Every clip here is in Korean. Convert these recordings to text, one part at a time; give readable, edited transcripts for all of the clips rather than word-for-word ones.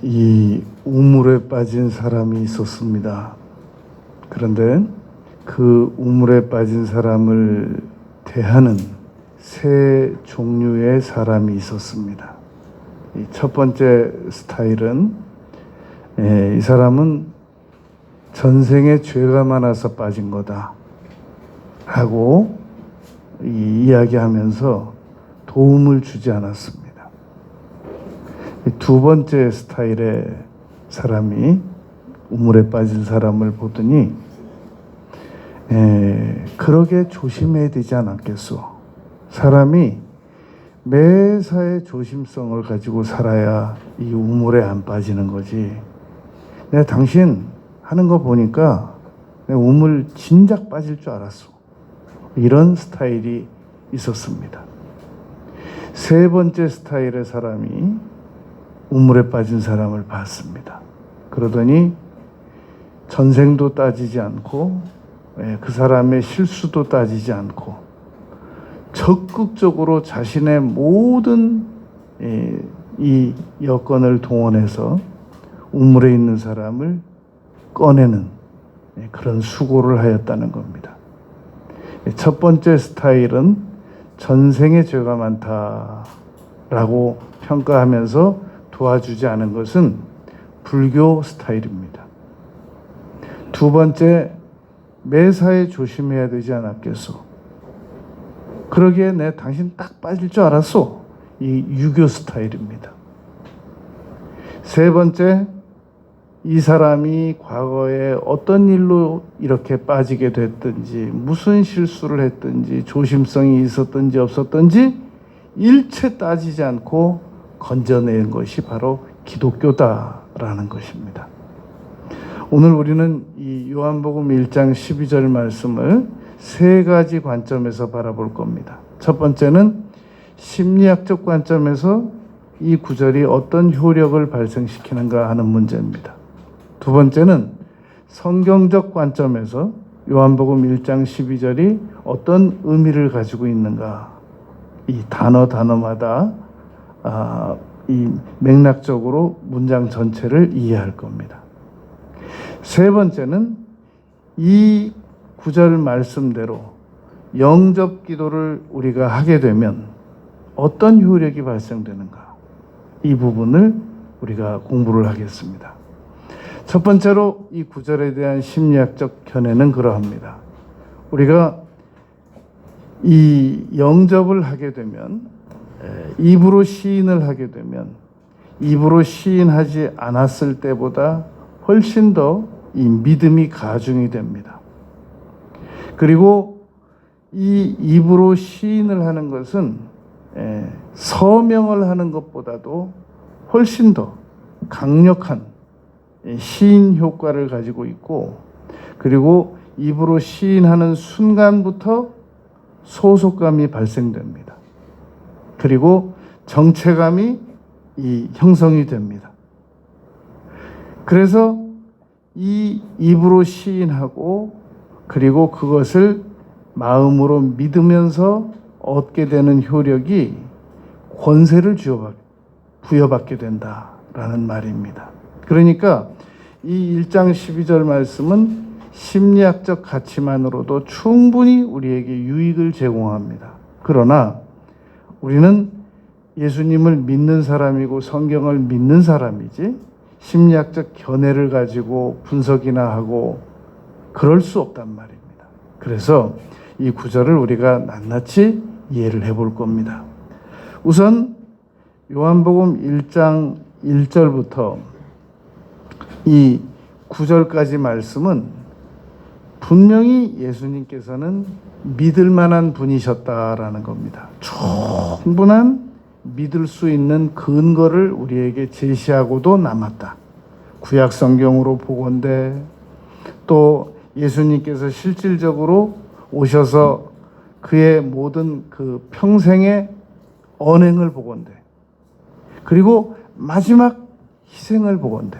이 우물에 빠진 사람이 있었습니다. 그런데 그 우물에 빠진 사람을 대하는 세 종류의 사람이 있었습니다. 이 첫 번째 스타일은 이 사람은 전생에 죄가 많아서 빠진 거다 하고 이야기하면서 도움을 주지 않았습니다. 두 번째 스타일의 사람이 우물에 빠진 사람을 보더니 그러게 조심해야 되지 않았겠소. 사람이 매사에 조심성을 가지고 살아야 이 우물에 안 빠지는 거지. 내가 당신 하는 거 보니까 내가 우물 진작 빠질 줄 알았어. 이런 스타일이 있었습니다. 세 번째 스타일의 사람이 우물에 빠진 사람을 봤습니다. 그러더니 전생도 따지지 않고 그 사람의 실수도 따지지 않고 적극적으로 자신의 모든 이 여건을 동원해서 우물에 있는 사람을 꺼내는 그런 수고를 하였다는 겁니다. 첫 번째 스타일은 전생에 죄가 많다라고 평가하면서 도와주지 않은 것은 불교 스타일입니다. 두 번째, 매사에 조심해야 되지 않았겠소. 그러기에 내 당신 딱 빠질 줄 알았소. 이 유교 스타일입니다. 세 번째, 이 사람이 과거에 어떤 일로 이렇게 빠지게 됐든지 무슨 실수를 했든지 조심성이 있었든지 없었든지 일체 따지지 않고 건져낸 것이 바로 기독교다라는 것입니다. 오늘 우리는 이 요한복음 1장 12절 말씀을 세 가지 관점에서 바라볼 겁니다. 첫 번째는 심리학적 관점에서 이 구절이 어떤 효력을 발생시키는가 하는 문제입니다. 두 번째는 성경적 관점에서 요한복음 1장 12절이 어떤 의미를 가지고 있는가, 이 단어마다 이 맥락적으로 문장 전체를 이해할 겁니다. 세 번째는 이 구절 말씀대로 영접 기도를 우리가 하게 되면 어떤 효력이 발생되는가, 이 부분을 우리가 공부를 하겠습니다. 첫 번째로 이 구절에 대한 심리학적 견해는 그러합니다. 우리가 이 영접을 하게 되면, 입으로 시인을 하게 되면 입으로 시인하지 않았을 때보다 훨씬 더 이 믿음이 가중이 됩니다. 그리고 이 입으로 시인을 하는 것은 서명을 하는 것보다도 훨씬 더 강력한 시인 효과를 가지고 있고, 그리고 입으로 시인하는 순간부터 소속감이 발생됩니다. 그리고 정체감이 형성이 됩니다. 그래서 이 입으로 시인하고 그리고 그것을 마음으로 믿으면서 얻게 되는 효력이 권세를 부여받게 된다라는 말입니다. 그러니까 이 1장 12절 말씀은 심리학적 가치만으로도 충분히 우리에게 유익을 제공합니다. 그러나 우리는 예수님을 믿는 사람이고 성경을 믿는 사람이지 심리학적 견해를 가지고 분석이나 하고 그럴 수 없단 말입니다. 그래서 이 구절을 우리가 낱낱이 이해를 해볼 겁니다. 우선 요한복음 1장 1절부터 이 9절까지 말씀은 분명히 예수님께서는 믿을 만한 분이셨다라는 겁니다. 충분한 믿을 수 있는 근거를 우리에게 제시하고도 남았다. 구약 성경으로 보건대, 또 예수님께서 실질적으로 오셔서 그의 모든 그 평생의 언행을 보건대, 그리고 마지막 희생을 보건대,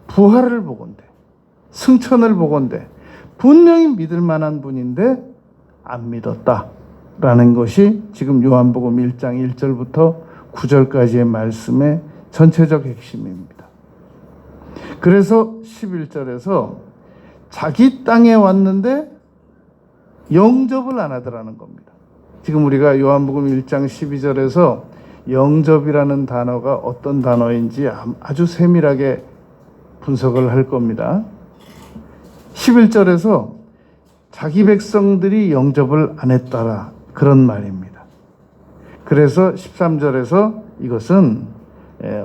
부활을 보건대, 승천을 보건대, 분명히 믿을 만한 분인데 안 믿었다라는 것이 지금 요한복음 1장 1절부터 9절까지의 말씀의 전체적 핵심입니다. 그래서 11절에서 자기 땅에 왔는데 영접을 안 하더라는 겁니다. 지금 우리가 요한복음 1장 12절에서 영접이라는 단어가 어떤 단어인지 아주 세밀하게 분석을 할 겁니다. 11절에서 자기 백성들이 영접을 안 했더라, 그런 말입니다. 그래서 13절에서 이것은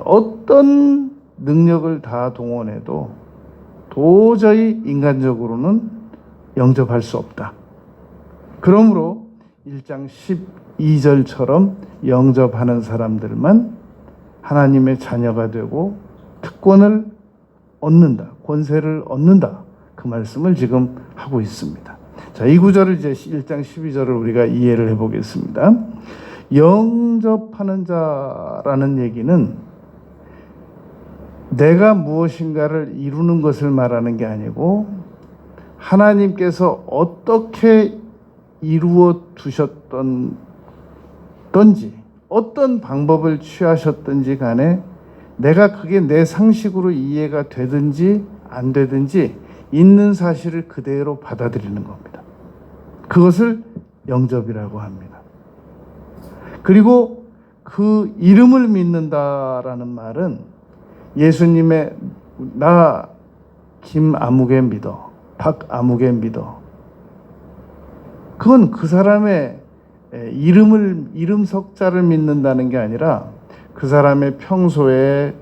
어떤 능력을 다 동원해도 도저히 인간적으로는 영접할 수 없다. 그러므로 1장 12절처럼 영접하는 사람들만 하나님의 자녀가 되고 특권을 얻는다, 권세를 얻는다, 그 말씀을 지금 하고 있습니다. 자, 이 구절을 이제 1장 12절을 우리가 이해를 해보겠습니다. 영접하는 자라는 얘기는 내가 무엇인가를 이루는 것을 말하는 게 아니고 하나님께서 어떻게 이루어 두셨던지 어떤 방법을 취하셨든지 간에 내가 그게 내 상식으로 이해가 되든지 안 되든지 있는 사실을 그대로 받아들이는 겁니다. 그것을 영접이라고 합니다. 그리고 그 이름을 믿는다라는 말은 예수님의 나 김아무개 믿어, 박아무개 믿어, 그건 그 사람의 이름 석자를 믿는다는 게 아니라 그 사람의 평소에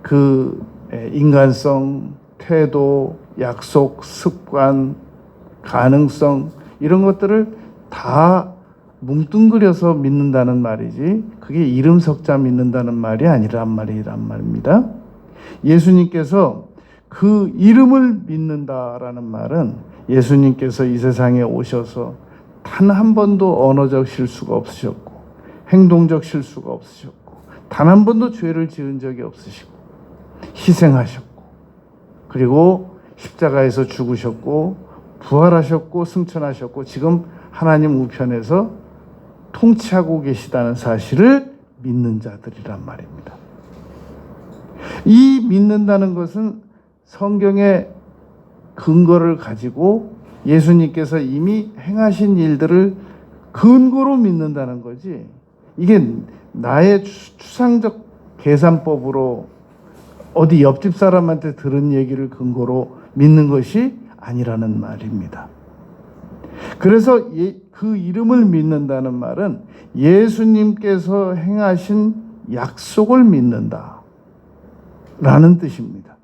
그 인간성, 태도, 약속, 습관, 가능성, 이런 것들을 다 뭉뚱그려서 믿는다는 말이지 그게 이름 석자 믿는다는 말이 아니란 말입니다. 예수님께서 그 이름을 믿는다라는 말은 예수님께서 이 세상에 오셔서 단 한 번도 언어적 실수가 없으셨고 행동적 실수가 없으셨고 단 한 번도 죄를 지은 적이 없으시고 희생하셨고 그리고 십자가에서 죽으셨고 부활하셨고 승천하셨고 지금 하나님 우편에서 통치하고 계시다는 사실을 믿는 자들이란 말입니다. 이 믿는다는 것은 성경의 근거를 가지고 예수님께서 이미 행하신 일들을 근거로 믿는다는 거지, 이게 나의 추상적 계산법으로 어디 옆집 사람한테 들은 얘기를 근거로 믿는 것이 아니라는 말입니다. 그래서 그 이름을 믿는다는 말은 예수님께서 행하신 약속을 믿는다 라는 뜻입니다.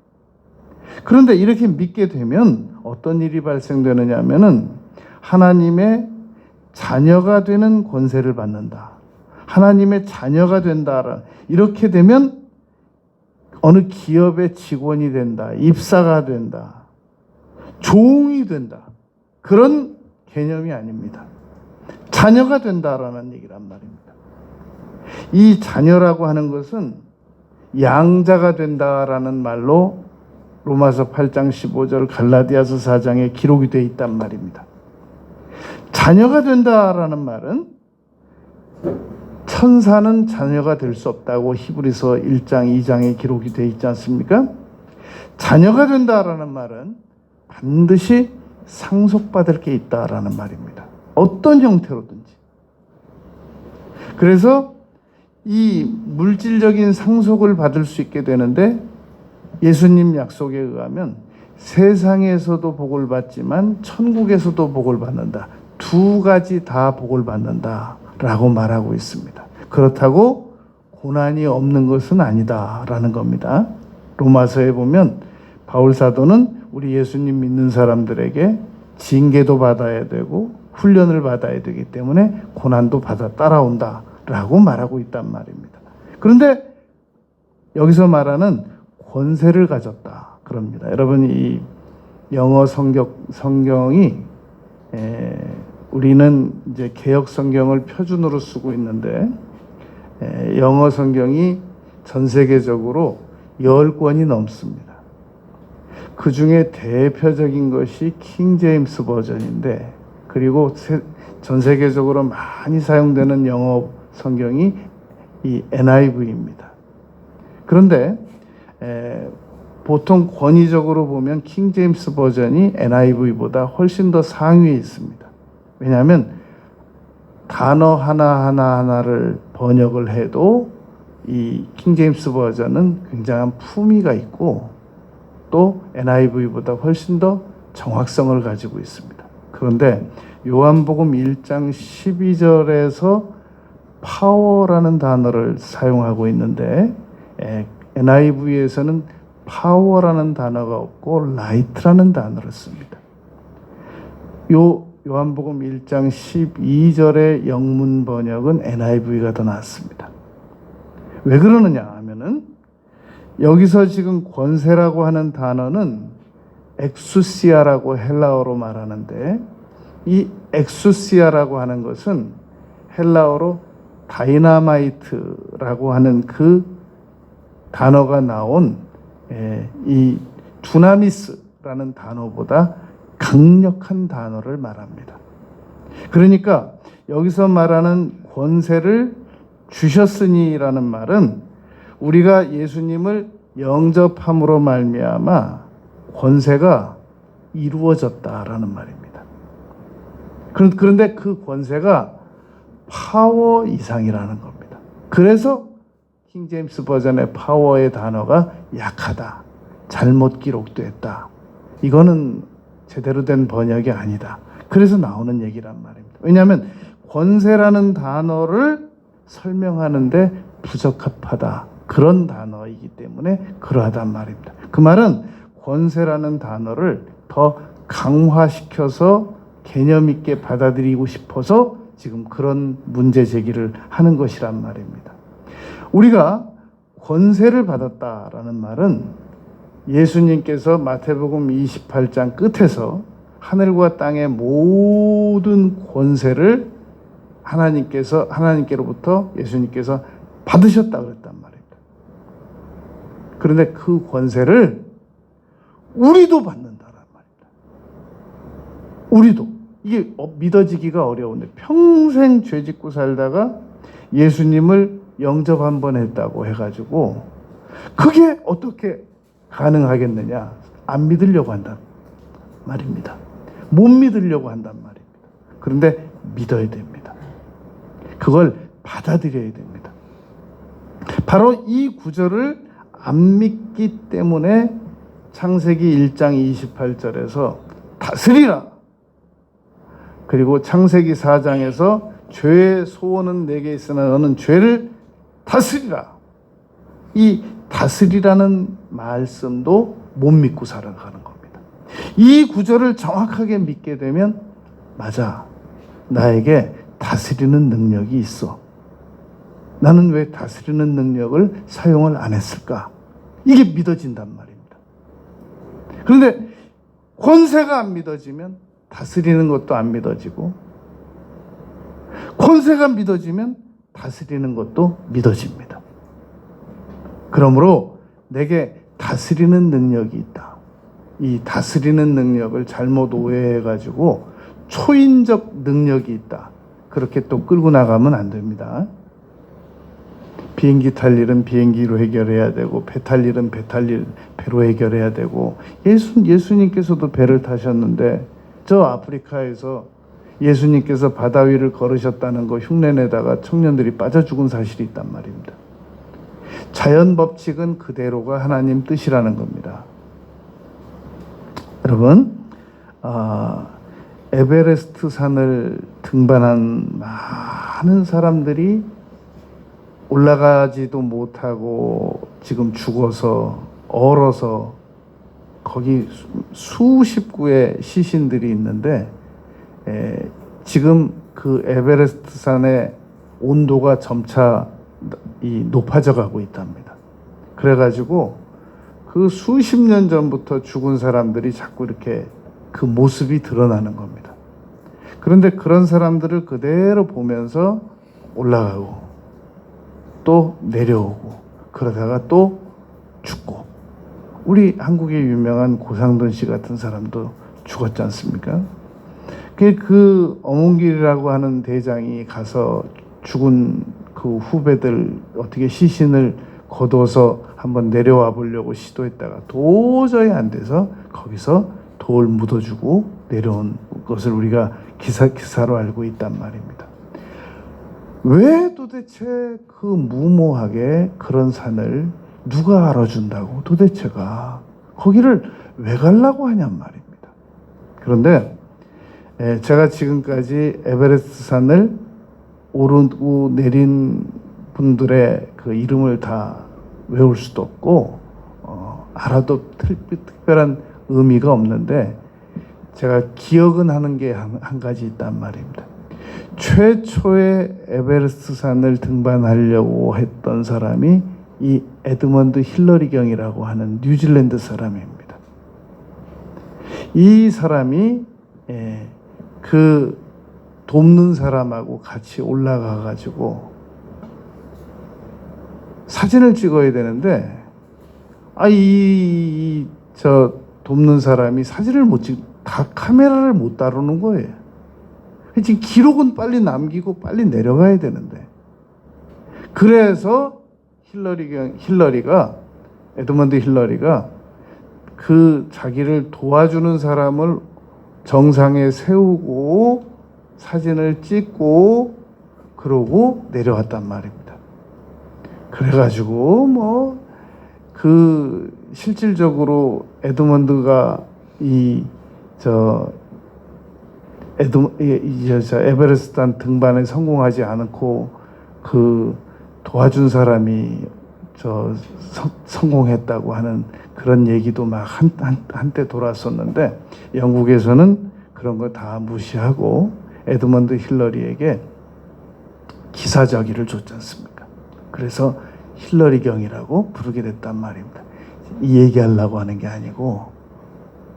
그런데 이렇게 믿게 되면 어떤 일이 발생되느냐 하면은 하나님의 자녀가 되는 권세를 받는다, 하나님의 자녀가 된다, 이렇게 되면 어느 기업의 직원이 된다, 입사가 된다, 종이 된다, 그런 개념이 아닙니다. 자녀가 된다라는 얘기란 말입니다. 이 자녀라고 하는 것은 양자가 된다라는 말로 로마서 8장 15절 갈라디아서 4장에 기록이 되어 있단 말입니다. 자녀가 된다라는 말은 천사는 자녀가 될 수 없다고 히브리서 1장 2장에 기록이 되어 있지 않습니까? 자녀가 된다라는 말은 반드시 상속받을 게 있다라는 말입니다. 어떤 형태로든지. 그래서 이 물질적인 상속을 받을 수 있게 되는데 예수님 약속에 의하면 세상에서도 복을 받지만 천국에서도 복을 받는다. 두 가지 다 복을 받는다 라고 말하고 있습니다. 그렇다고 고난이 없는 것은 아니다라는 겁니다. 로마서에 보면 바울 사도는 우리 예수님 믿는 사람들에게 징계도 받아야 되고 훈련을 받아야 되기 때문에 고난도 받아 따라온다 라고 말하고 있단 말입니다. 그런데 여기서 말하는 권세를 가졌다 그럽니다. 여러분, 이 영어 성경이 우리는 이제 개역 성경을 표준으로 쓰고 있는데 영어 성경이 전 세계적으로 10권이 넘습니다. 그 중에 대표적인 것이 킹 제임스 버전인데, 그리고 전 세계적으로 많이 사용되는 영어 성경이 이 NIV입니다. 그런데 보통 권위적으로 보면 킹 제임스 버전이 NIV보다 훨씬 더 상위에 있습니다. 왜냐하면 단어 하나를 번역을 해도 이 킹 제임스 버전은 굉장한 품위가 있고 또 NIV보다 훨씬 더 정확성을 가지고 있습니다. 그런데 요한복음 1장 12절에서 파워라는 단어를 사용하고 있는데 NIV에서는 파워라는 단어가 없고 라이트라는 단어를 씁니다. 요한복음 1장 12절의 영문 번역은 NIV가 더 낫습니다. 왜 그러느냐 하면은 여기서 지금 권세라고 하는 단어는 엑수시아라고 헬라어로 말하는데 이 엑수시아라고 하는 것은 헬라어로 다이나마이트라고 하는 그 단어가 나온 이 두나미스라는 단어보다 강력한 단어를 말합니다. 그러니까 여기서 말하는 권세를 주셨으니라는 말은 우리가 예수님을 영접함으로 말미암아 권세가 이루어졌다라는 말입니다. 그런데 그 권세가 파워 이상이라는 겁니다. 그래서 킹 제임스 버전의 파워의 단어가 약하다, 잘못 기록됐다. 이거는 제대로 된 번역이 아니다. 그래서 나오는 얘기란 말입니다. 왜냐하면 권세라는 단어를 설명하는데 부적합하다. 그런 단어이기 때문에 그러하단 말입니다. 그 말은 권세라는 단어를 더 강화시켜서 개념 있게 받아들이고 싶어서 지금 그런 문제 제기를 하는 것이란 말입니다. 우리가 권세를 받았다라는 말은 예수님께서 마태복음 28장 끝에서 하늘과 땅의 모든 권세를 하나님께로부터 예수님께서 받으셨다 그랬단 말입니다. 그런데 그 권세를 우리도 받는다란 말입니다. 우리도. 이게 믿어지기가 어려운데 평생 죄 짓고 살다가 예수님을 영접 한번 했다고 해가지고 그게 어떻게 가능하겠느냐? 안 믿으려고 한단 말입니다. 못 믿으려고 한단 말입니다. 그런데 믿어야 됩니다. 그걸 받아들여야 됩니다. 바로 이 구절을 안 믿기 때문에 창세기 1장 28절에서 다스리라. 그리고 창세기 4장에서 죄의 소원은 내게 있으나 너는 죄를 다스리라. 이 다스리라는 말씀도 못 믿고 살아가는 겁니다. 이 구절을 정확하게 믿게 되면 맞아. 나에게 다스리는 능력이 있어. 나는 왜 다스리는 능력을 사용을 안 했을까? 이게 믿어진단 말입니다. 그런데 권세가 안 믿어지면 다스리는 것도 안 믿어지고 권세가 믿어지면 다스리는 것도 믿어집니다. 그러므로 내게 다스리는 능력이 있다. 이 다스리는 능력을 잘못 오해해가지고 초인적 능력이 있다. 그렇게 또 끌고 나가면 안 됩니다. 비행기 탈 일은 비행기로 해결해야 되고 배 탈 일은 배로 해결해야 되고 예수님께서도 배를 타셨는데 저 아프리카에서 예수님께서 바다 위를 걸으셨다는 거 흉내내다가 청년들이 빠져 죽은 사실이 있단 말입니다. 자연 법칙은 그대로가 하나님 뜻이라는 겁니다. 여러분, 에베레스트 산을 등반한 많은 사람들이 올라가지도 못하고 지금 죽어서 얼어서 거기 수십 구의 시신들이 있는데 지금 그 에베레스트 산의 온도가 점차 높아져 가고 있답니다. 그래가지고 그 수십 년 전부터 죽은 사람들이 자꾸 이렇게 그 모습이 드러나는 겁니다. 그런데 그런 사람들을 그대로 보면서 올라가고 또 내려오고 그러다가 또 죽고 우리 한국의 유명한 고상돈 씨 같은 사람도 죽었지 않습니까? 그 어문길이라고 하는 대장이 가서 죽은 그 후배들 어떻게 시신을 거둬서 한번 내려와 보려고 시도했다가 도저히 안 돼서 거기서 돌 묻어주고 내려온 것을 우리가 기사로 알고 있단 말입니다. 왜 도대체 그 무모하게 그런 산을 누가 알아준다고 도대체가 거기를 왜 가려고 하냔 말입니다. 그런데 제가 지금까지 에베레스트 산을 오르고 내린 분들의 그 이름을 다 외울 수도 없고 알아도 특별한 의미가 없는데 제가 기억은 하는 게 한 가지 있단 말입니다. 최초의 에베레스트 산을 등반하려고 했던 사람이 이 에드먼드 힐러리 경이라고 하는 뉴질랜드 사람입니다. 이 사람이 그 돕는 사람하고 같이 올라가 가지고 사진을 찍어야 되는데 저 돕는 사람이 사진을 못 다 카메라를 못 다루는 거예요. 지금 기록은 빨리 남기고 빨리 내려가야 되는데 그래서 에드먼드 힐러리가 그 자기를 도와주는 사람을 정상에 세우고 사진을 찍고 그러고 내려왔단 말입니다. 그래가지고 실질적으로 에드먼드가 에베레스트 등반에 성공하지 않고 그 도와준 사람이 성공했다고 하는 그런 얘기도 막 한때 돌았었는데 영국에서는 그런 거 다 무시하고 에드먼드 힐러리에게 기사저기를 줬지 않습니까? 그래서 힐러리경이라고 부르게 됐단 말입니다. 이 얘기하려고 하는 게 아니고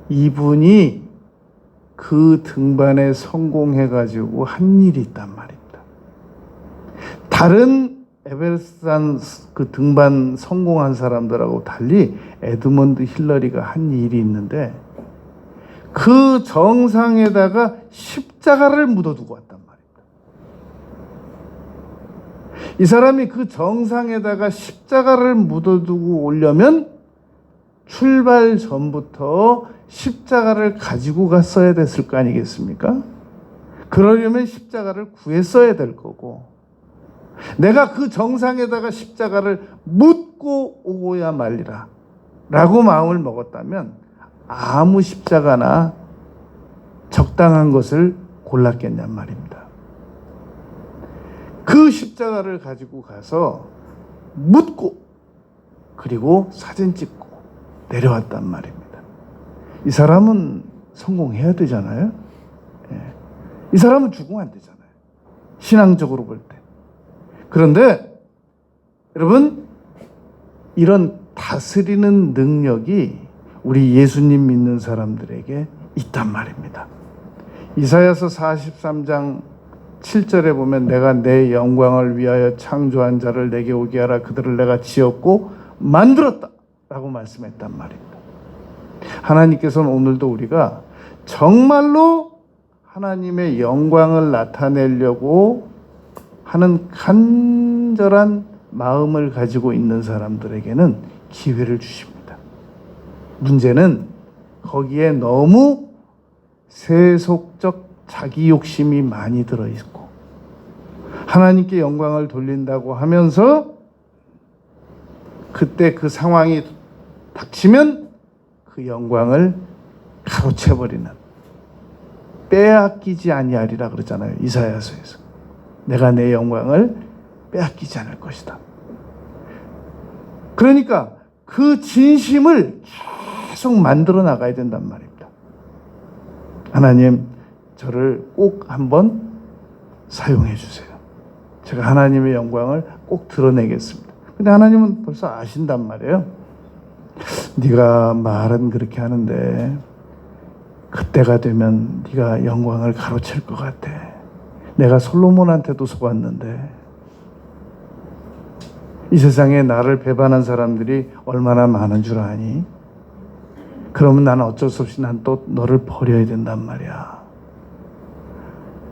이분이 그 등반에 성공해가지고 한 일이 있단 말입니다. 다른 에베레스트산 그 등반 성공한 사람들하고 달리 에드먼드 힐러리가 한 일이 있는데 그 정상에다가 십자가를 묻어두고 왔단 말입니다. 이 사람이 그 정상에다가 십자가를 묻어두고 오려면 출발 전부터 십자가를 가지고 갔어야 됐을 거 아니겠습니까? 그러려면 십자가를 구했어야 될 거고 내가 그 정상에다가 십자가를 묻고 오고야 말리라 라고 마음을 먹었다면 아무 십자가나 적당한 것을 골랐겠냔 말입니다. 그 십자가를 가지고 가서 묻고 그리고 사진 찍고 내려왔단 말입니다. 이 사람은 성공해야 되잖아요. 이 사람은 죽으면 안 되잖아요. 신앙적으로 볼 때. 그런데 여러분 이런 다스리는 능력이 우리 예수님 믿는 사람들에게 있단 말입니다. 이사야서 43장 7절에 보면 내가 내 영광을 위하여 창조한 자를 내게 오게 하라 그들을 내가 지었고 만들었다 라고 말씀했단 말입니다. 하나님께서는 오늘도 우리가 정말로 하나님의 영광을 나타내려고 하는 간절한 마음을 가지고 있는 사람들에게는 기회를 주십니다. 문제는 거기에 너무 세속적 자기 욕심이 많이 들어있고 하나님께 영광을 돌린다고 하면서 그때 그 상황이 닥치면 그 영광을 가로채버리는 빼앗기지 아니하리라 그러잖아요. 이사야서에서. 내가 내 영광을 빼앗기지 않을 것이다. 그러니까 그 진심을 계속 만들어 나가야 된단 말입니다. 하나님, 저를 꼭 한번 사용해 주세요. 제가 하나님의 영광을 꼭 드러내겠습니다. 근데 하나님은 벌써 아신단 말이에요. 네가 말은 그렇게 하는데 그때가 되면 네가 영광을 가로챌 것 같아. 내가 솔로몬한테도 속았는데 이 세상에 나를 배반한 사람들이 얼마나 많은 줄 아니? 그러면 나는 어쩔 수 없이 난 또 너를 버려야 된단 말이야.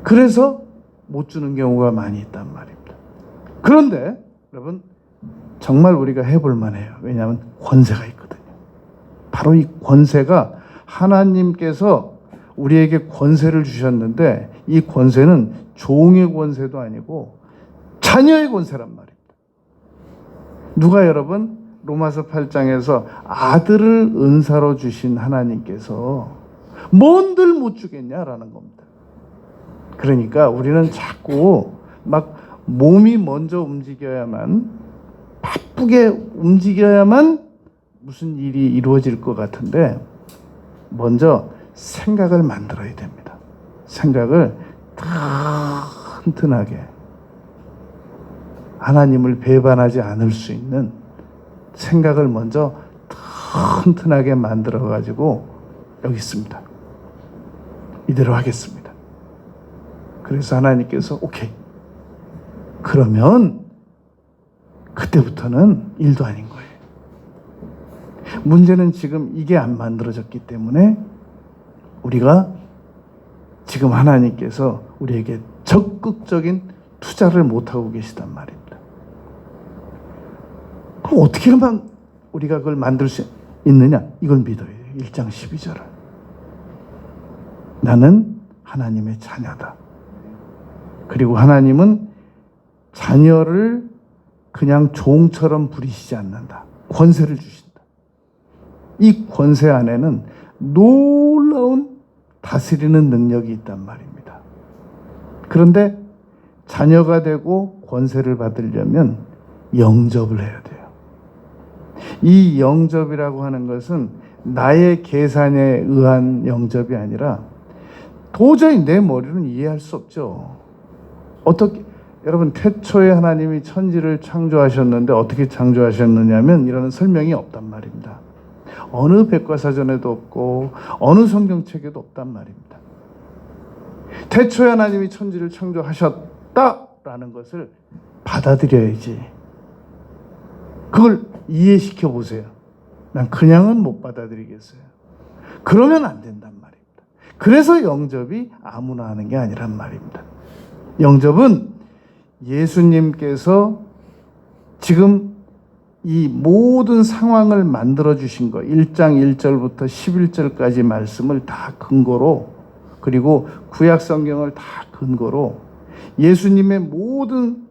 그래서 못 주는 경우가 많이 있단 말입니다. 그런데 여러분 정말 우리가 해볼 만해요. 왜냐하면 권세가 있거든요. 바로 이 권세가 하나님께서 우리에게 권세를 주셨는데 이 권세는 종의 권세도 아니고 자녀의 권세란 말입니다. 누가 여러분 로마서 8장에서 아들을 은사로 주신 하나님께서 뭔들 못 주겠냐라는 겁니다. 그러니까 우리는 자꾸 막 몸이 먼저 움직여야만, 바쁘게 움직여야만 무슨 일이 이루어질 것 같은데 먼저 생각을 만들어야 됩니다. 생각을 튼튼하게 하나님을 배반하지 않을 수 있는 생각을 먼저 튼튼하게 만들어 가지고 여기 있습니다. 이대로 하겠습니다. 그래서 하나님께서 오케이. 그러면 그때부터는 일도 아닌 거예요. 문제는 지금 이게 안 만들어졌기 때문에 우리가 지금 하나님께서 우리에게 적극적인 투자를 못하고 계시단 말입니다. 그럼 어떻게 하면 우리가 그걸 만들 수 있느냐? 이걸 믿어야 돼요. 1장 12절을. 나는 하나님의 자녀다. 그리고 하나님은 자녀를 그냥 종처럼 부리시지 않는다. 권세를 주신다. 이 권세 안에는 놀라운 다스리는 능력이 있단 말입니다. 그런데 자녀가 되고 권세를 받으려면 영접을 해야 돼요. 이 영접이라고 하는 것은 나의 계산에 의한 영접이 아니라 도저히 내 머리로는 이해할 수 없죠. 어떻게 여러분 태초에 하나님이 천지를 창조하셨는데 어떻게 창조하셨느냐면 이라는 설명이 없단 말입니다. 어느 백과사전에도 없고 어느 성경책에도 없단 말입니다. 태초에 하나님이 천지를 창조하셨다라는 것을 받아들여야지. 그걸 이해시켜 보세요. 난 그냥은 못 받아들이겠어요. 그러면 안 된단 말입니다. 그래서 영접이 아무나 하는 게 아니란 말입니다. 영접은 예수님께서 지금 이 모든 상황을 만들어 주신 거 1장 1절부터 11절까지 말씀을 다 근거로, 그리고 구약 성경을 다 근거로 예수님의 모든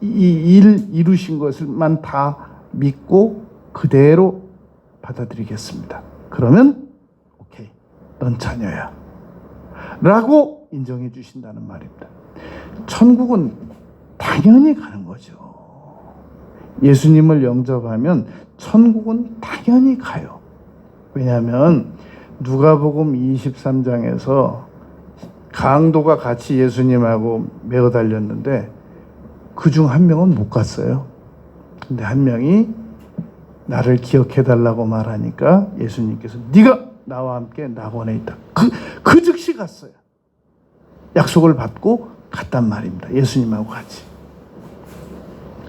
이 일 이루신 것을만 다 믿고 그대로 받아들이겠습니다. 그러면 오케이, 넌 자녀야 라고 인정해 주신다는 말입니다. 천국은 당연히 가는 거죠. 예수님을 영접하면 천국은 당연히 가요. 왜냐하면 누가복음 23장에서 강도가 같이 예수님하고 매어 달렸는데 그중 한 명은 못 갔어요. 근데 한 명이 나를 기억해 달라고 말하니까 예수님께서 네가 나와 함께 낙원에 있다. 그 즉시 갔어요. 약속을 받고 갔단 말입니다. 예수님하고 같이.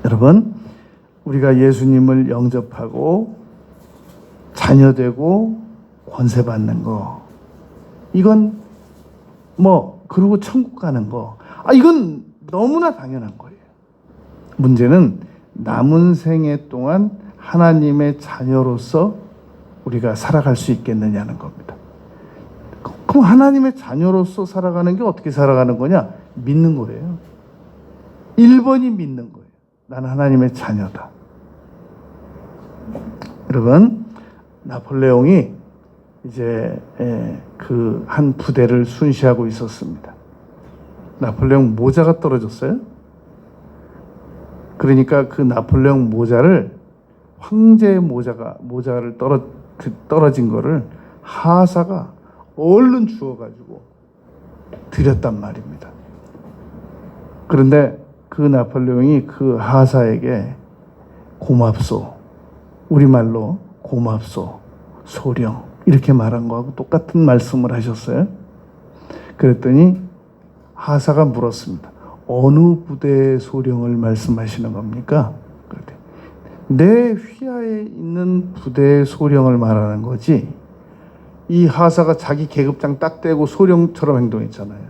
여러분, 우리가 예수님을 영접하고 자녀되고 권세 받는 거, 이건 그리고 천국 가는 거, 이건 너무나 당연한 거예요. 문제는 남은 생애 동안 하나님의 자녀로서 우리가 살아갈 수 있겠느냐는 겁니다. 그럼 하나님의 자녀로서 살아가는 게 어떻게 살아가는 거냐? 믿는 거예요. 1번이 믿는 거예요. 나는 하나님의 자녀다. 여러분, 나폴레옹이 이제 그 한 부대를 순시하고 있었습니다. 나폴레옹 모자가 떨어졌어요. 그러니까 그 나폴레옹 모자를, 황제의 모자를 떨어진 거를 하사가 얼른 주워가지고 드렸단 말입니다. 그런데 그 나폴레옹이 그 하사에게 고맙소, 우리말로 고맙소, 소령, 이렇게 말한 거하고 똑같은 말씀을 하셨어요. 그랬더니 하사가 물었습니다. 어느 부대의 소령을 말씀하시는 겁니까? 그랬더니 내 휘하에 있는 부대의 소령을 말하는 거지. 이 하사가 자기 계급장 딱 떼고 소령처럼 행동했잖아요.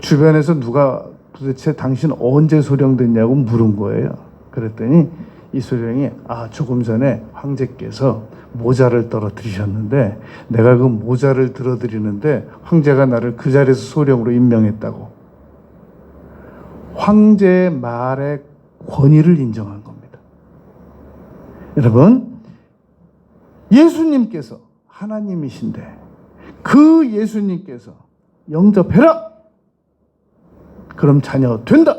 주변에서 누가 도대체 당신 언제 소령 됐냐고 물은 거예요. 그랬더니 이소룡이 조금 전에 황제께서 모자를 떨어뜨리셨는데 내가 그 모자를 들어드리는데 황제가 나를 그 자리에서 소령으로 임명했다고. 황제의 말에 권위를 인정한 겁니다. 여러분, 예수님께서 하나님이신데 그 예수님께서 영접해라. 그럼 자녀 된다.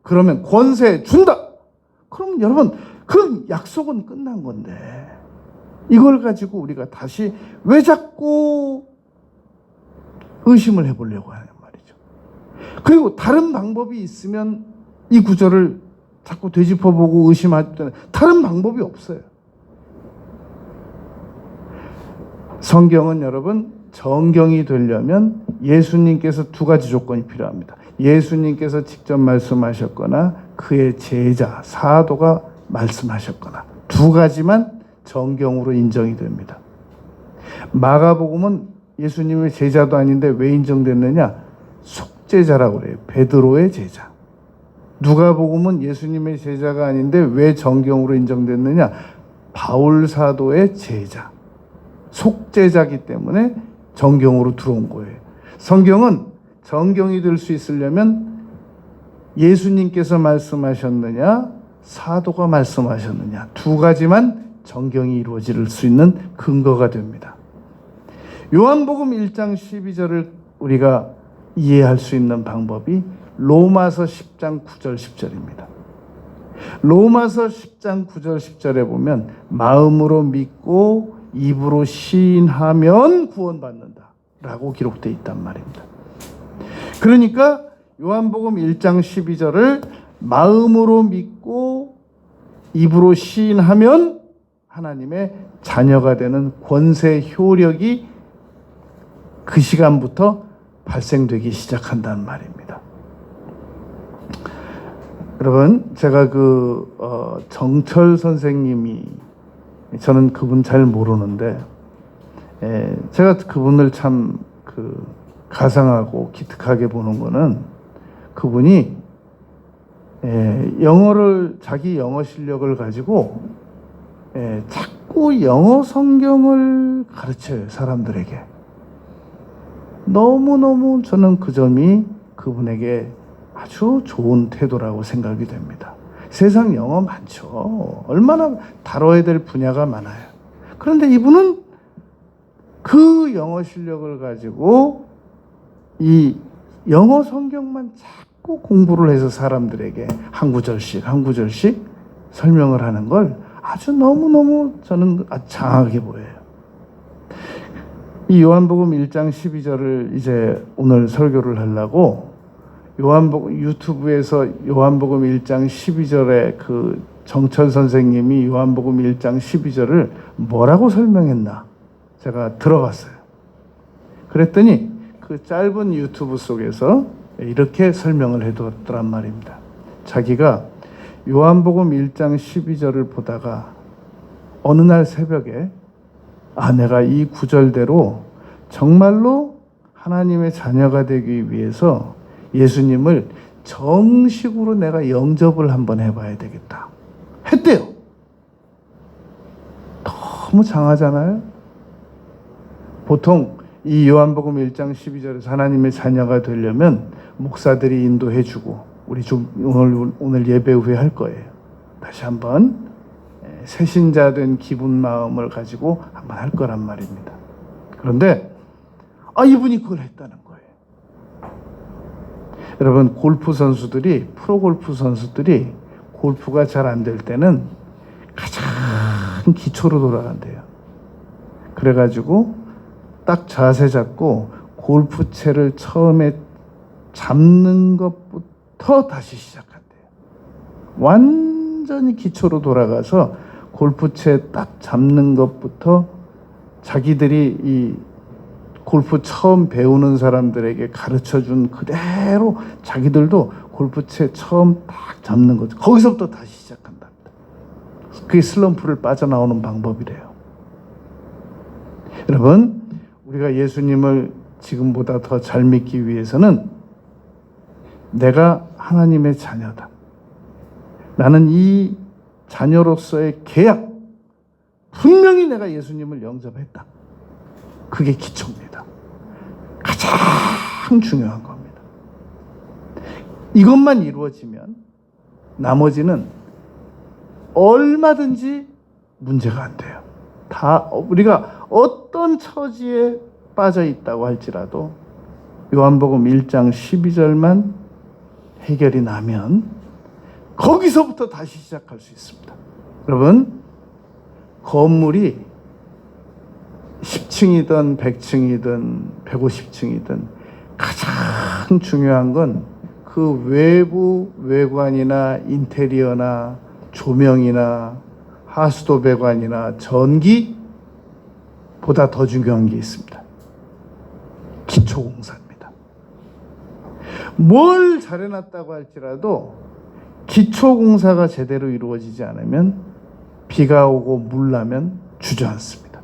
그러면 권세 준다. 그럼 여러분, 그 약속은 끝난 건데 이걸 가지고 우리가 다시 왜 자꾸 의심을 해보려고 하는 말이죠. 그리고 다른 방법이 있으면 이 구절을 자꾸 되짚어보고 의심할 때는 다른 방법이 없어요. 성경은 여러분, 정경이 되려면 예수님께서 두 가지 조건이 필요합니다. 예수님께서 직접 말씀하셨거나 그의 제자, 사도가 말씀하셨거나 두 가지만 정경으로 인정이 됩니다. 마가복음은 예수님의 제자도 아닌데 왜 인정됐느냐? 속제자라고 그래요. 베드로의 제자. 누가복음은 예수님의 제자가 아닌데 왜 정경으로 인정됐느냐? 바울 사도의 제자. 속제자기 때문에 정경으로 들어온 거예요. 성경은 정경이 될 수 있으려면 예수님께서 말씀하셨느냐, 사도가 말씀하셨느냐, 두 가지만 정경이 이루어질 수 있는 근거가 됩니다. 요한복음 1장 12절을 우리가 이해할 수 있는 방법이 로마서 10장 9절 10절입니다. 로마서 10장 9절 10절에 보면 마음으로 믿고 입으로 시인하면 구원받는다 라고 기록되어 있단 말입니다. 그러니까 요한복음 1장 12절을 마음으로 믿고 입으로 시인하면 하나님의 자녀가 되는 권세 효력이 그 시간부터 발생되기 시작한다는 말입니다. 여러분, 제가 정철 선생님이, 저는 그분 잘 모르는데 제가 그분을 참 가상하고 기특하게 보는 거는 그분이 자기 영어 실력을 가지고 자꾸 영어 성경을 가르쳐요, 사람들에게. 너무너무 저는 그 점이 그분에게 아주 좋은 태도라고 생각이 됩니다. 세상 영어 많죠. 얼마나 다뤄야 될 분야가 많아요. 그런데 이분은 그 영어 실력을 가지고 이 영어 성경만 자꾸 공부를 해서 사람들에게 한 구절씩 설명을 하는 걸 아주 너무너무 저는 장하게 보여요. 이 요한복음 1장 12절을 이제 오늘 설교를 하려고 유튜브에서 요한복음 1장 12절에 그 정철 선생님이 요한복음 1장 12절을 뭐라고 설명했나 제가 들어봤어요. 그랬더니 그 짧은 유튜브 속에서 이렇게 설명을 해두었더란 말입니다. 자기가 요한복음 1장 12절을 보다가 어느 날 새벽에 내가 이 구절대로 정말로 하나님의 자녀가 되기 위해서 예수님을 정식으로 내가 영접을 한번 해봐야 되겠다 했대요. 너무 장하잖아요. 보통 이 요한복음 1장 12절에서 하나님의 자녀가 되려면 목사들이 인도해주고 우리 좀 오늘 예배 후에 할 거예요. 다시 한번 새신자 된 기분 마음을 가지고 한번 할 거란 말입니다. 그런데 이분이 그걸 했다는 거예요. 여러분, 프로 골프 선수들이 골프가 잘 안 될 때는 가장 기초로 돌아간대요. 그래가지고 딱 자세 잡고 골프채를 처음에 잡는 것부터 다시 시작한대요. 완전히 기초로 돌아가서 골프채 딱 잡는 것부터 자기들이 이 골프 처음 배우는 사람들에게 가르쳐준 그대로 자기들도 골프채 처음 딱 잡는 거죠. 거기서부터 다시 시작한답니다. 그게 슬럼프를 빠져나오는 방법이래요. 여러분, 우리가 예수님을 지금보다 더 잘 믿기 위해서는 내가 하나님의 자녀다. 나는 이 자녀로서의 계약, 분명히 내가 예수님을 영접했다. 그게 기초입니다. 가장 중요한 겁니다. 이것만 이루어지면 나머지는 얼마든지 문제가 안 돼요. 다 우리가 어떤 처지에 빠져 있다고 할지라도 요한복음 1장 12절만 해결이 나면 거기서부터 다시 시작할 수 있습니다. 여러분, 건물이 10층이든 100층이든 150층이든 가장 중요한 건 그 외부 외관이나 인테리어나 조명이나 하수도 배관이나 전기보다 더 중요한 게 있습니다. 기초공사입니다. 뭘 잘해놨다고 할지라도 기초공사가 제대로 이루어지지 않으면 비가 오고 물 나면 주저앉습니다.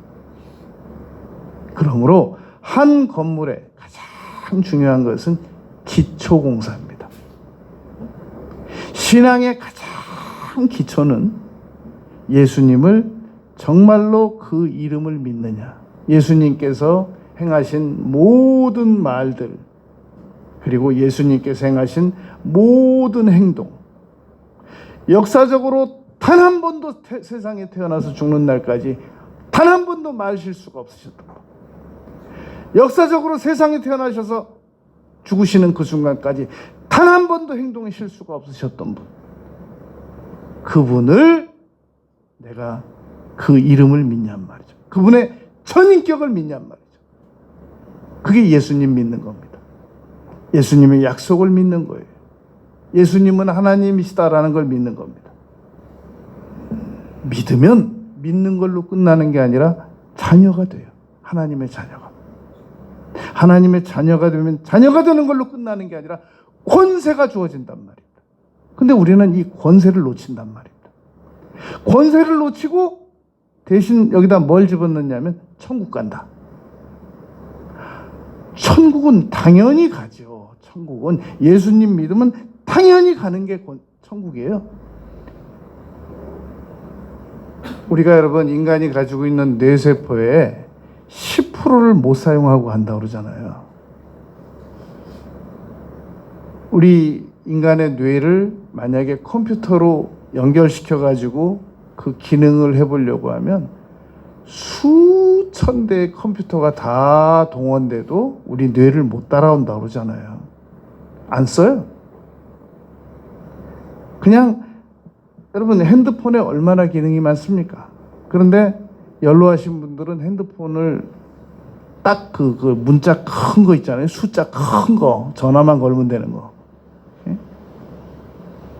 그러므로 한 건물의 가장 중요한 것은 기초공사입니다. 신앙의 가장 기초는 예수님을 정말로 그 이름을 믿느냐, 예수님께서 행하신 모든 말들, 그리고 예수님께서 행하신 모든 행동, 역사적으로 단 한 번도 세상에 태어나서 죽는 날까지 단 한 번도 말 실수가 없으셨던 분, 역사적으로 세상에 태어나셔서 죽으시는 그 순간까지 단 한 번도 행동에 실수가 없으셨던 분, 그분을 내가 그 이름을 믿냔 말이죠. 그분의 전인격을 믿냔 말이죠. 그게 예수님 믿는 겁니다. 예수님의 약속을 믿는 거예요. 예수님은 하나님이시다라는 걸 믿는 겁니다. 믿으면 믿는 걸로 끝나는 게 아니라 자녀가 돼요. 하나님의 자녀가. 하나님의 자녀가 되면 자녀가 되는 걸로 끝나는 게 아니라 권세가 주어진단 말입니다. 근데 우리는 이 권세를 놓친단 말입니다. 권세를 놓치고 대신 여기다 뭘 집어넣냐면 천국 간다. 천국은 당연히 가죠. 천국은 예수님 믿으면 당연히 가는 게 천국이에요. 우리가 여러분 인간이 가지고 있는 뇌세포의 10%를 못 사용하고 한다고 그러잖아요. 우리 인간의 뇌를 만약에 컴퓨터로 연결시켜 가지고 그 기능을 해보려고 하면 수천 대의 컴퓨터가 다 동원돼도 우리 뇌를 못 따라온다고 그러잖아요. 안 써요. 그냥 여러분 핸드폰에 얼마나 기능이 많습니까? 그런데 연로하신 분들은 핸드폰을 딱 그 문자 큰 거 있잖아요. 숫자 큰 거, 전화만 걸면 되는 거.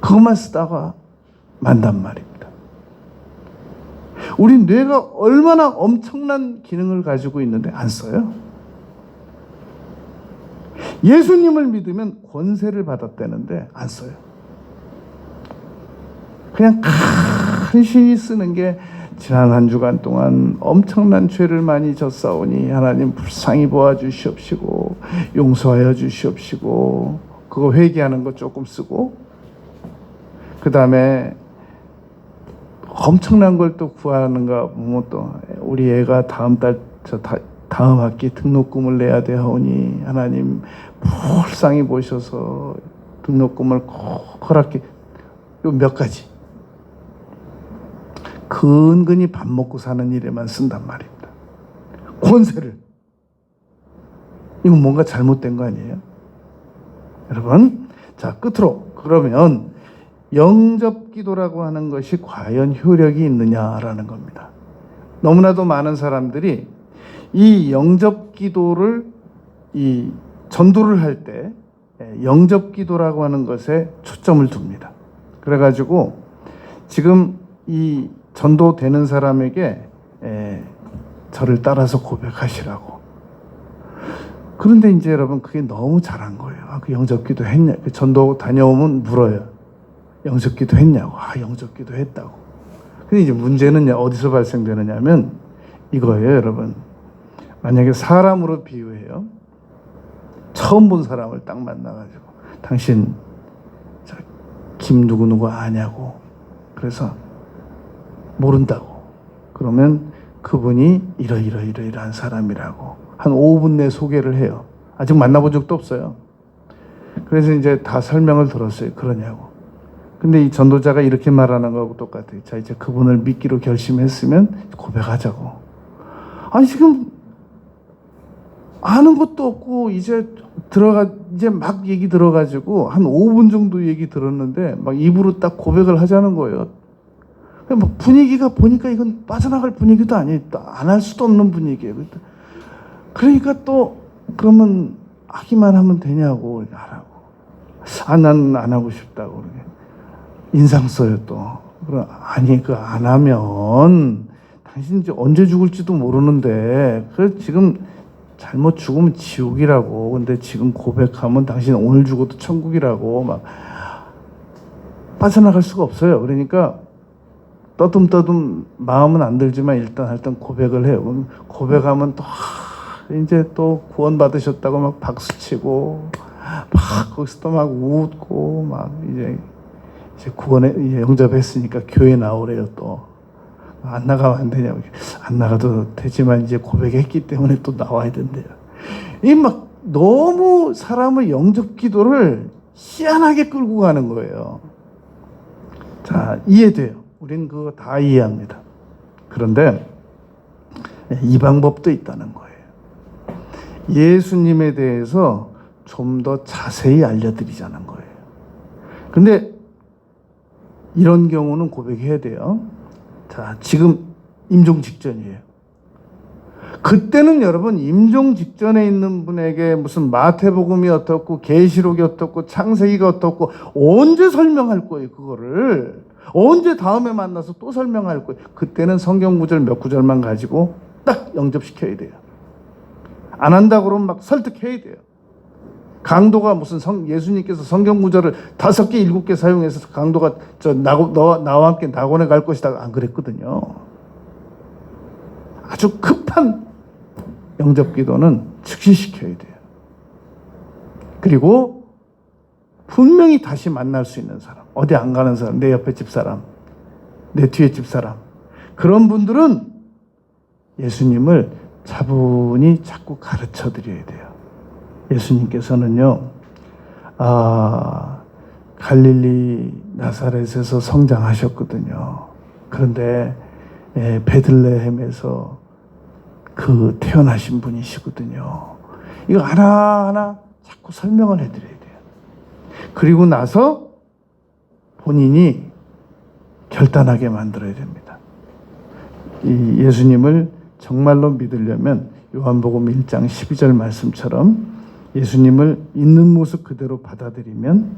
그것만 쓰다가 만단 말입니다. 우리 뇌가 얼마나 엄청난 기능을 가지고 있는데 안 써요. 예수님을 믿으면 권세를 받았다는데 안 써요. 그냥 간신히 쓰는 게 지난 한 주간 동안 엄청난 죄를 많이 졌사오니 하나님 불쌍히 보아주시옵시고 용서하여 주시옵시고, 그거 회개하는 거 조금 쓰고, 그 다음에 엄청난 걸 또 구하는가 보면 또 우리 애가 다음 학기 등록금을 내야 돼 하오니 하나님 불쌍히 보셔서 등록금을 꼭 허락해. 요 몇 가지 근근히 밥 먹고 사는 일에만 쓴단 말입니다. 권세를. 이건 뭔가 잘못된 거 아니에요? 여러분, 자 끝으로 그러면 영접기도라고 하는 것이 과연 효력이 있느냐라는 겁니다. 너무나도 많은 사람들이 이 영접기도를 이 전도를 할 때 영접기도라고 하는 것에 초점을 둡니다. 그래가지고 지금 이 전도되는 사람에게 저를 따라서 고백하시라고. 그런데 이제 여러분 그게 너무 잘한 거예요. 그 영접기도 했냐? 그 전도 다녀오면 물어요. 영접기도 했냐고. 영접기도 했다고. 근데 이제 문제는 어디서 발생되느냐면 이거예요, 여러분. 만약에 사람으로 비유해요. 처음 본 사람을 딱 만나가지고 당신 김 누구누구 아냐고. 그래서 모른다고. 그러면 그분이 이러이러한 사람이라고 한 5분 내 소개를 해요. 아직 만나본 적도 없어요. 그래서 이제 다 설명을 들었어요. 그러냐고. 근데 이 전도자가 이렇게 말하는 거하고 똑같아요. 자, 이제 그분을 믿기로 결심했으면 고백하자고. 아니, 지금 아는 것도 없고, 이제 막 얘기 들어가지고, 한 5분 정도 얘기 들었는데, 막 입으로 딱 고백을 하자는 거예요. 막 분위기가 보니까 이건 빠져나갈 분위기도 아니에요. 안 할 수도 없는 분위기예요. 그러니까 또, 그러면 하기만 하면 되냐고, 하라고. 아, 난 안 하고 싶다고. 그러게. 인상 써요, 또. 아니, 안 하면, 당신 이제 언제 죽을지도 모르는데, 지금 잘못 죽으면 지옥이라고. 근데 지금 고백하면 당신 오늘 죽어도 천국이라고. 막, 빠져나갈 수가 없어요. 그러니까, 떠듬 마음은 안 들지만 일단 고백을 해요. 고백하면 또, 이제 또 구원받으셨다고 막 박수치고, 막 거기서 또 막 웃고, 막 이제 구원에 영접했으니까 교회 나오래요. 또 안 나가면 안 되냐고. 안 나가도 되지만 이제 고백했기 때문에 또 나와야 된대요. 이 막 너무 사람의 영접 기도를 희한하게 끌고 가는 거예요. 자, 이해돼요. 우린 그거 다 이해합니다. 그런데 이 방법도 있다는 거예요. 예수님에 대해서 좀 더 자세히 알려드리자는 거예요. 근데 이런 경우는 고백해야 돼요. 자, 지금 임종 직전이에요. 그때는 여러분 임종 직전에 있는 분에게 무슨 마태복음이 어떻고 계시록이 어떻고 창세기가 어떻고 언제 설명할 거예요. 그거를 언제 다음에 만나서 또 설명할 거예요. 그때는 성경 구절 몇 구절만 가지고 딱 영접시켜야 돼요. 안 한다고 그러면 막 설득해야 돼요. 강도가 무슨 예수님께서 성경 구절을 5개, 7개 사용해서 강도가 나와 함께 낙원에 갈 것이다. 안 그랬거든요. 아주 급한 영접 기도는 즉시시켜야 돼요. 그리고 분명히 다시 만날 수 있는 사람, 어디 안 가는 사람, 내 옆에 집 사람, 내 뒤에 집 사람, 그런 분들은 예수님을 차분히 자꾸 가르쳐 드려야 돼요. 예수님께서는요, 갈릴리 나사렛에서 성장하셨거든요. 그런데 베들레헴에서 태어나신 분이시거든요. 이거 하나하나 자꾸 설명을 해드려야 돼요. 그리고 나서 본인이 결단하게 만들어야 됩니다. 이 예수님을 정말로 믿으려면 요한복음 1장 12절 말씀처럼 예수님을 있는 모습 그대로 받아들이면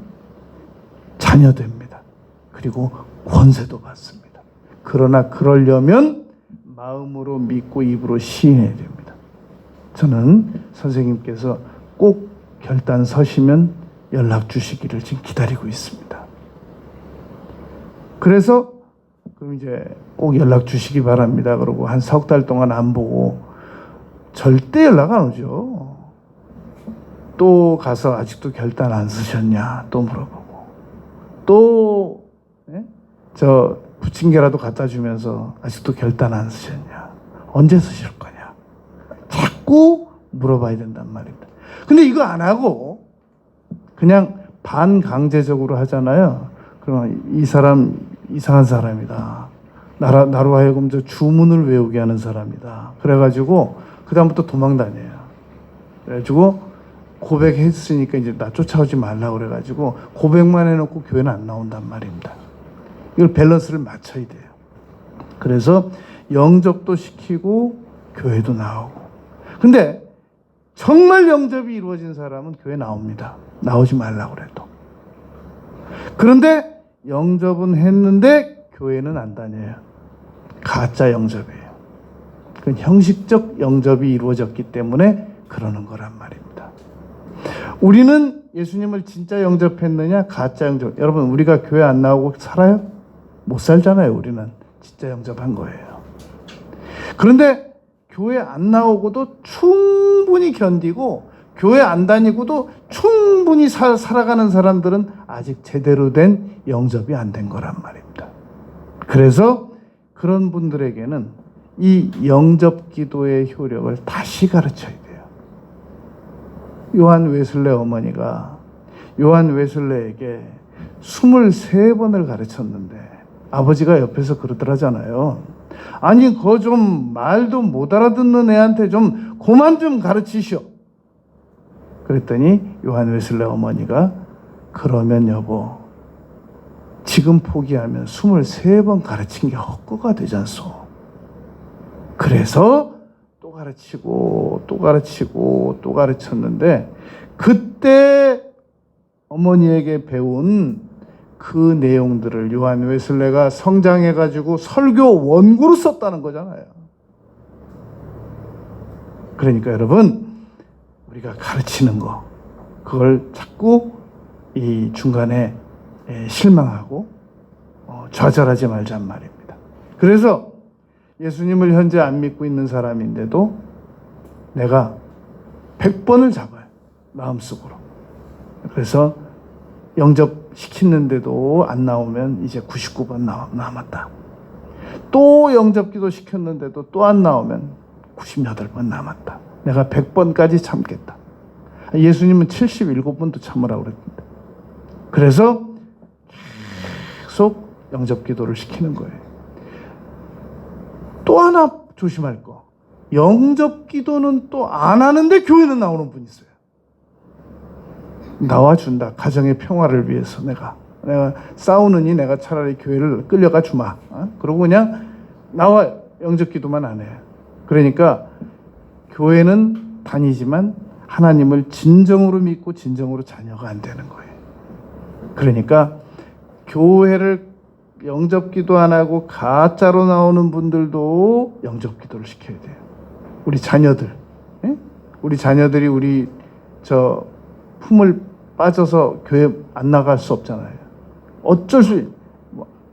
자녀 됩니다. 그리고 권세도 받습니다. 그러나 그러려면 마음으로 믿고 입으로 시인해야 됩니다. 저는 선생님께서 꼭 결단 서시면 연락 주시기를 지금 기다리고 있습니다. 그래서 그럼 이제 꼭 연락 주시기 바랍니다. 그러고 한 4-5달 동안 안 보고 절대 연락 안 오죠. 또 가서 아직도 결단 안 쓰셨냐 또 물어보고 또 저 부침개라도 갖다 주면서 아직도 결단 안 쓰셨냐, 언제 쓰실 거냐, 자꾸 물어봐야 된단 말입니다. 근데 이거 안 하고 그냥 반강제적으로 하잖아요. 그러면 이 사람 이상한 사람이다, 나로 하여금 저 주문을 외우게 하는 사람이다, 그래가지고 그 다음부터 도망다녀요. 그래가지고 고백했으니까 이제 나 쫓아오지 말라고 그래가지고 고백만 해놓고 교회는 안 나온단 말입니다. 이걸 밸런스를 맞춰야 돼요. 그래서 영접도 시키고 교회도 나오고. 근데 정말 영접이 이루어진 사람은 교회 나옵니다. 나오지 말라고 그래도. 그런데 영접은 했는데 교회는 안 다녀요. 가짜 영접이에요. 그건 형식적 영접이 이루어졌기 때문에 그러는 거란 말입니다. 우리는 예수님을 진짜 영접했느냐 가짜 영접. 여러분, 우리가 교회 안 나오고 살아요? 못 살잖아요. 우리는 진짜 영접한 거예요. 그런데 교회 안 나오고도 충분히 견디고 교회 안 다니고도 충분히 살아가는 사람들은 아직 제대로 된 영접이 안 된 거란 말입니다. 그래서 그런 분들에게는 이 영접 기도의 효력을 다시 가르쳐야 돼요. 요한 웨슬레 어머니가 요한 웨슬레에게 23번을 가르쳤는데 아버지가 옆에서 그러더라잖아요. 아니 그거 좀 말도 못 알아듣는 애한테 좀 그만 좀 가르치시오. 그랬더니 요한 웨슬레 어머니가 그러면 여보 지금 포기하면 23번 가르친 게 헛거가 되잖소. 그래서 또 가르치고 또 가르치고 또 가르쳤는데 그때 어머니에게 배운 그 내용들을 요한 웨슬레가 성장해가지고 설교 원고로 썼다는 거잖아요. 그러니까 여러분 우리가 가르치는 거 그걸 자꾸 이 중간에 실망하고 좌절하지 말란 말입니다. 그래서 예수님을 현재 안 믿고 있는 사람인데도 내가 100번을 잡아요. 마음속으로. 그래서 영접시켰는데도 안 나오면 이제 99번 남았다. 또 영접기도 시켰는데도 또 안 나오면 98번 남았다. 내가 100번까지 참겠다. 예수님은 77번도 참으라고 그랬는데. 그래서 계속 영접기도를 시키는 거예요. 또 하나 조심할 거. 영접기도는 또 안 하는데 교회는 나오는 분이 있어요. 나와준다. 가정의 평화를 위해서 내가 싸우느니 내가 차라리 교회를 끌려가 주마. 그러고 그냥 나와 영접기도만 안 해요. 그러니까 교회는 다니지만 하나님을 진정으로 믿고 진정으로 자녀가 안 되는 거예요. 그러니까 교회를 영접기도 안 하고 가짜로 나오는 분들도 영접기도를 시켜야 돼요. 우리 자녀들, 우리 자녀들이 우리 품을 빠져서 교회 안 나갈 수 없잖아요. 어쩔 수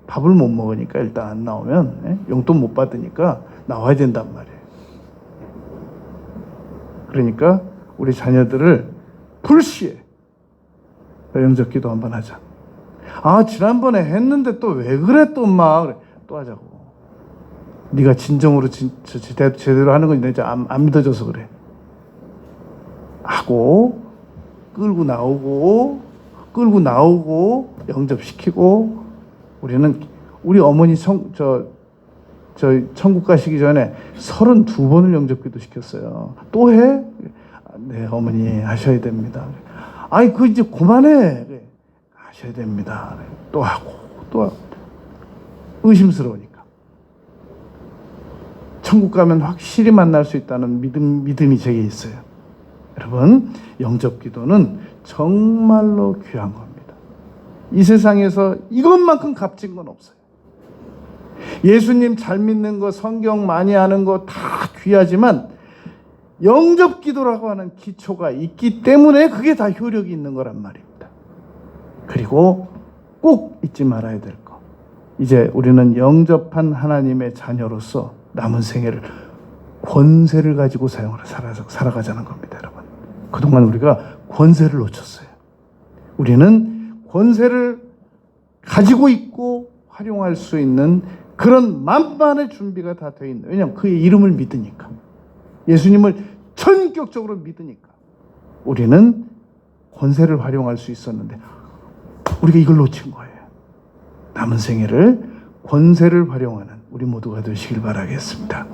밥을 못 먹으니까 일단 안 나오면 용돈 못 받으니까 나와야 된단 말이에요. 그러니까 우리 자녀들을 불시에 영접기도 한번 하자. 아 지난번에 했는데 또 왜 그래 또 엄마 그래. 또 하자고. 네가 진정으로 제대로 하는 건 이제 안 믿어져서 그래. 하고 끌고 나오고 영접시키고 우리 어머니 천국 가시기 전에 32번을 영접기도 시켰어요. 또 해? 네 어머니 하셔야 됩니다. 아니 그 이제 그만해. 하셔야 됩니다. 또 하고 의심스러우니까. 천국 가면 확실히 만날 수 있다는 믿음이 제게 있어요. 여러분 영접기도는 정말로 귀한 겁니다. 이 세상에서 이것만큼 값진 건 없어요. 예수님 잘 믿는 거 성경 많이 아는 거 다 귀하지만 영접기도라고 하는 기초가 있기 때문에 그게 다 효력이 있는 거란 말입니다. 그리고 꼭 잊지 말아야 될 거. 이제 우리는 영접한 하나님의 자녀로서 남은 생애를 권세를 가지고 살아가자는 겁니다, 여러분. 그동안 우리가 권세를 놓쳤어요. 우리는 권세를 가지고 있고 활용할 수 있는 그런 만반의 준비가 다 되어 있는. 왜냐하면 그의 이름을 믿으니까. 예수님을 전격적으로 믿으니까. 우리는 권세를 활용할 수 있었는데 우리가 이걸 놓친 거예요. 남은 생애를 권세를 활용하는 우리 모두가 되시길 바라겠습니다.